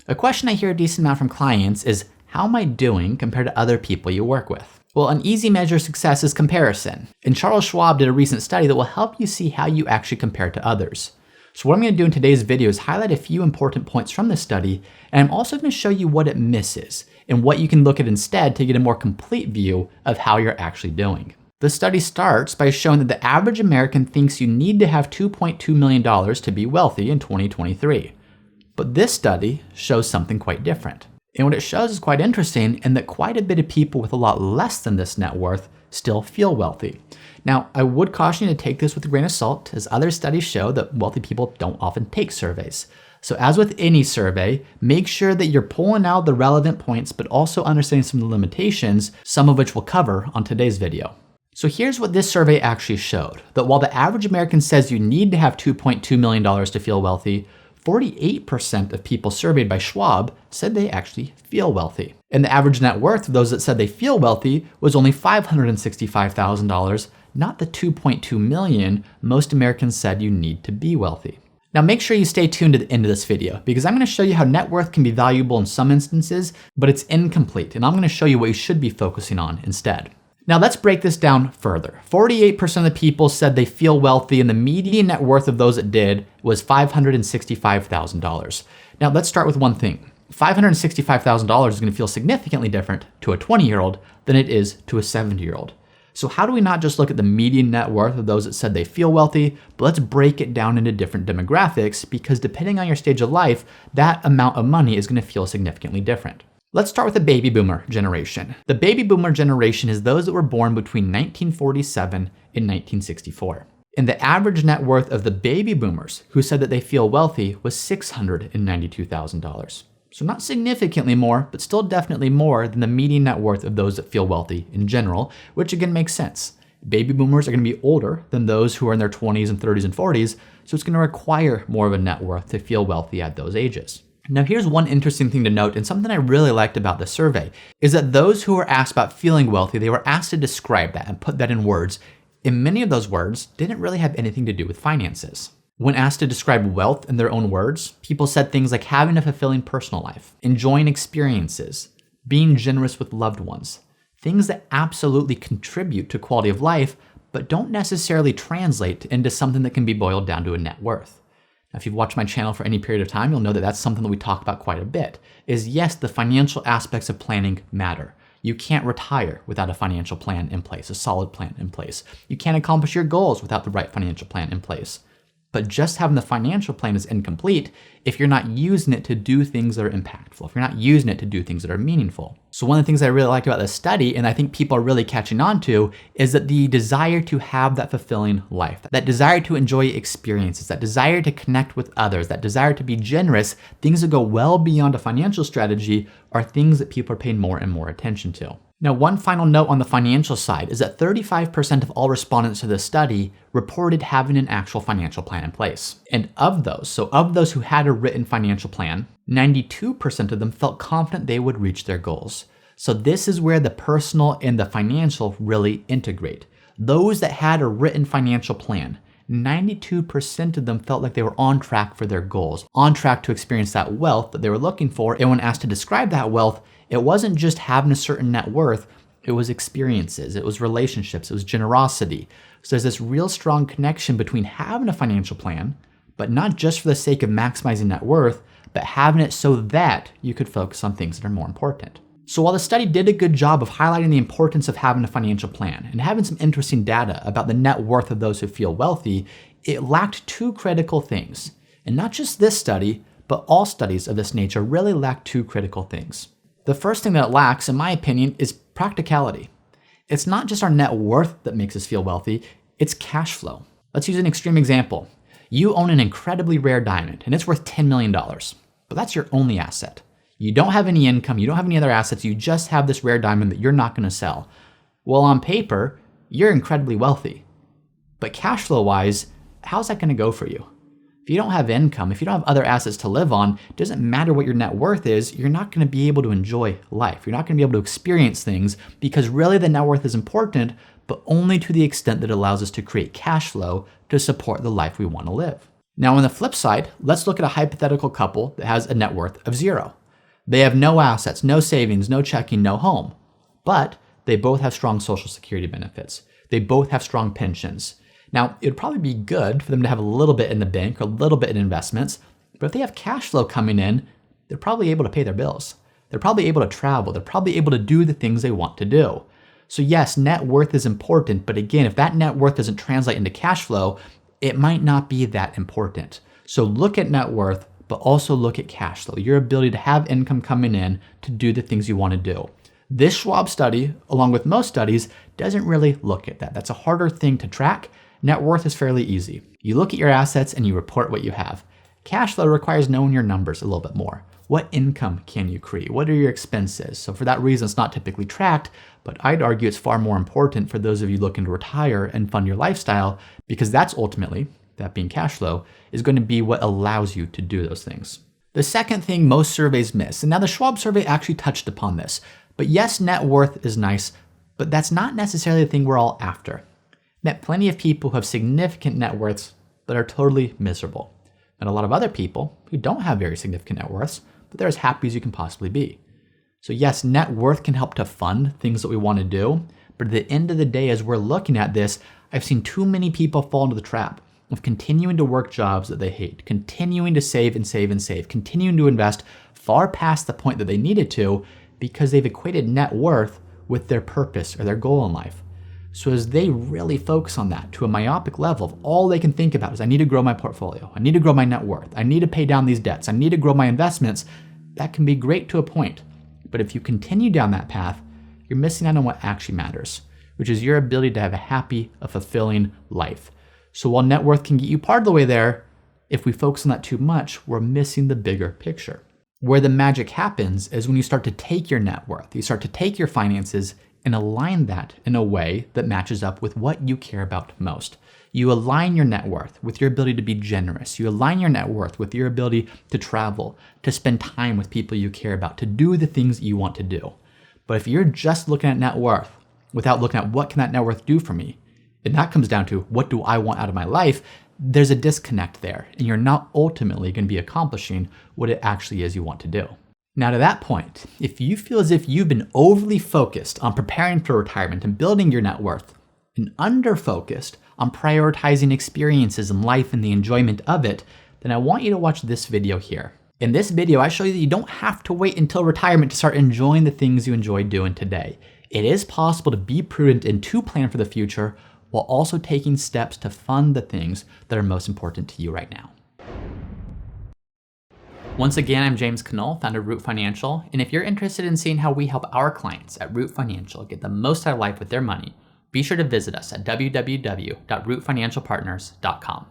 A question I hear a decent amount from clients is, how am I doing compared to other people you work with? Well, an easy measure of success is comparison. And Charles Schwab did a recent study that will help you see how you actually compare to others. So what I'm going to do in today's video is highlight a few important points from this study, and I'm also going to show you what it misses and what you can look at instead to get a more complete view of how you're actually doing. The study starts by showing that the average American thinks you need to have $2.2 million to be wealthy in 2023. But this study shows something quite different. And what it shows is quite interesting in that quite a bit of people with a lot less than this net worth still feel wealthy. Now, I would caution you to take this with a grain of salt, as other studies show that wealthy people don't often take surveys. So as with any survey, make sure that you're pulling out the relevant points, but also understanding some of the limitations, some of which we'll cover on today's video. So here's what this survey actually showed, that while the average American says you need to have $2.2 million to feel wealthy, 48% of people surveyed by Schwab said they actually feel wealthy. And the average net worth of those that said they feel wealthy was only $565,000, not the $2.2 million most Americans said you need to be wealthy. Now make sure you stay tuned to the end of this video, because I'm going to show you how net worth can be valuable in some instances, but it's incomplete, and I'm going to show you what you should be focusing on instead. Now let's break this down further. 48% of the people said they feel wealthy, and the median net worth of those that did was $565,000. Now let's start with one thing. $565,000 is going to feel significantly different to a 20-year-old than it is to a 70-year-old. So how do we not just look at the median net worth of those that said they feel wealthy, but let's break it down into different demographics, because depending on your stage of life, that amount of money is going to feel significantly different. Let's start with the baby boomer generation. The baby boomer generation is those that were born between 1947 and 1964. And the average net worth of the baby boomers who said that they feel wealthy was $692,000. So not significantly more, but still definitely more than the median net worth of those that feel wealthy in general, which again makes sense. Baby boomers are going to be older than those who are in their 20s and 30s and 40s, so it's going to require more of a net worth to feel wealthy at those ages. Now here's one interesting thing to note, and something I really liked about the survey, is that those who were asked about feeling wealthy, they were asked to describe that and put that in words, and many of those words didn't really have anything to do with finances. When asked to describe wealth in their own words, people said things like having a fulfilling personal life, enjoying experiences, being generous with loved ones, things that absolutely contribute to quality of life, but don't necessarily translate into something that can be boiled down to a net worth. Now, if you've watched my channel for any period of time, you'll know that that's something that we talk about quite a bit, is yes, the financial aspects of planning matter. You can't retire without a financial plan in place, a solid plan in place. You can't accomplish your goals without the right financial plan in place. But just having the financial plan is incomplete if you're not using it to do things that are impactful, if you're not using it to do things that are meaningful. So one of the things I really liked about this study, and I think people are really catching on to, is that the desire to have that fulfilling life, that desire to enjoy experiences, that desire to connect with others, that desire to be generous, things that go well beyond a financial strategy, are things that people are paying more and more attention to. Now, one final note on the financial side is that 35% of all respondents to this study reported having an actual financial plan in place. And of those who had a written financial plan, 92% of them felt confident they would reach their goals. So this is where the personal and the financial really integrate. Those that had a written financial plan, 92% of them felt like they were on track for their goals, on track to experience that wealth that they were looking for. And when asked to describe that wealth, it wasn't just having a certain net worth, it was experiences, it was relationships, it was generosity. So there's this real strong connection between having a financial plan, but not just for the sake of maximizing net worth, but having it so that you could focus on things that are more important. So while the study did a good job of highlighting the importance of having a financial plan and having some interesting data about the net worth of those who feel wealthy, it lacked two critical things. And not just this study, but all studies of this nature really lack two critical things. The first thing that it lacks, in my opinion, is practicality. It's not just our net worth that makes us feel wealthy, it's cash flow. Let's use an extreme example. You own an incredibly rare diamond and it's worth $10 million, but that's your only asset. You don't have any income, you don't have any other assets, you just have this rare diamond that you're not going to sell. Well, on paper, you're incredibly wealthy. But cash flow wise, how's that going to go for you? If you don't have income, if you don't have other assets to live on, it doesn't matter what your net worth is, you're not going to be able to enjoy life. You're not going to be able to experience things, because really the net worth is important, but only to the extent that it allows us to create cash flow to support the life we want to live. Now on the flip side, let's look at a hypothetical couple that has a net worth of 0. They have no assets, no savings, no checking, no home, but they both have strong Social Security benefits. They both have strong pensions. Now, it would probably be good for them to have a little bit in the bank or a little bit in investments, but if they have cash flow coming in, they're probably able to pay their bills. They're probably able to travel. They're probably able to do the things they want to do. So yes, net worth is important, but again, if that net worth doesn't translate into cash flow, it might not be that important. So look at net worth, but also look at cash flow, your ability to have income coming in to do the things you want to do. This Schwab study, along with most studies, doesn't really look at that. That's a harder thing to track. Net worth is fairly easy. You look at your assets and you report what you have. Cash flow requires knowing your numbers a little bit more. What income can you create? What are your expenses? So for that reason, it's not typically tracked, but I'd argue it's far more important for those of you looking to retire and fund your lifestyle, because that's ultimately, that being cash flow, is going to be what allows you to do those things. The second thing most surveys miss, and now the Schwab survey actually touched upon this, but yes, net worth is nice, but that's not necessarily the thing we're all after. Met plenty of people who have significant net worths that are totally miserable. And a lot of other people who don't have very significant net worths, but they're as happy as you can possibly be. So yes, net worth can help to fund things that we want to do, but at the end of the day, as we're looking at this, I've seen too many people fall into the trap of continuing to work jobs that they hate, continuing to save and save and save, continuing to invest far past the point that they needed to because they've equated net worth with their purpose or their goal in life. So as they really focus on that to a myopic level, all they can think about is I need to grow my portfolio. I need to grow my net worth. I need to pay down these debts. I need to grow my investments. That can be great to a point. But if you continue down that path, you're missing out on what actually matters, which is your ability to have a happy, a fulfilling life. So while net worth can get you part of the way there, if we focus on that too much, we're missing the bigger picture. Where the magic happens is when you start to take your net worth, you start to take your finances and align that in a way that matches up with what you care about most. You align your net worth with your ability to be generous. You align your net worth with your ability to travel, to spend time with people you care about, to do the things you want to do. But if you're just looking at net worth without looking at what can that net worth do for me, and that comes down to what do I want out of my life, there's a disconnect there, and you're not ultimately going to be accomplishing what it actually is you want to do. Now to that point, if you feel as if you've been overly focused on preparing for retirement and building your net worth, and under-focused on prioritizing experiences in life and the enjoyment of it, then I want you to watch this video here. In this video, I show you that you don't have to wait until retirement to start enjoying the things you enjoy doing today. It is possible to be prudent and to plan for the future while also taking steps to fund the things that are most important to you right now. Once again, I'm James Knoll, founder of Root Financial, and if you're interested in seeing how we help our clients at Root Financial get the most out of life with their money, be sure to visit us at www.rootfinancialpartners.com.